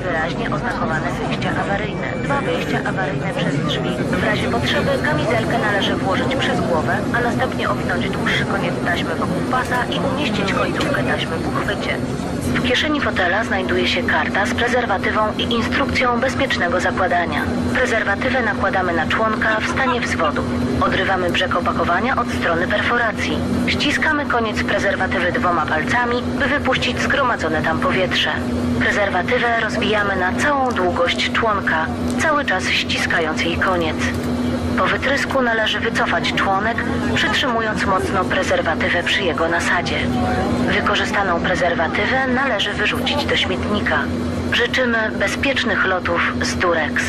wyraźnie oznakowane wyjścia awaryjne. 2 wyjścia awaryjne przez drzwi. W razie potrzeby kamizelkę należy włożyć przez głowę, a następnie owinąć dłuższy koniec taśmy wokół pasa i umieścić końcówkę taśmy w uchwycie. W kieszeni fotela znajduje się karta z prezerwatywą i instrukcją bezpiecznego zakładania. Prezerwatywę nakładamy na członka w stanie wzwodu. Odrywamy brzeg opakowania od strony perforacji. Ściskamy koniec prezerwatywy 2 palcami, by wypuścić zgromadzone tam powietrze. Prezerwatywę rozwijamy na całą długość członka, cały czas ściskając jej koniec. Po wytrysku należy wycofać członek, przytrzymując mocno prezerwatywę przy jego nasadzie. Wykorzystaną prezerwatywę należy wyrzucić do śmietnika. Życzymy bezpiecznych lotów z Durex.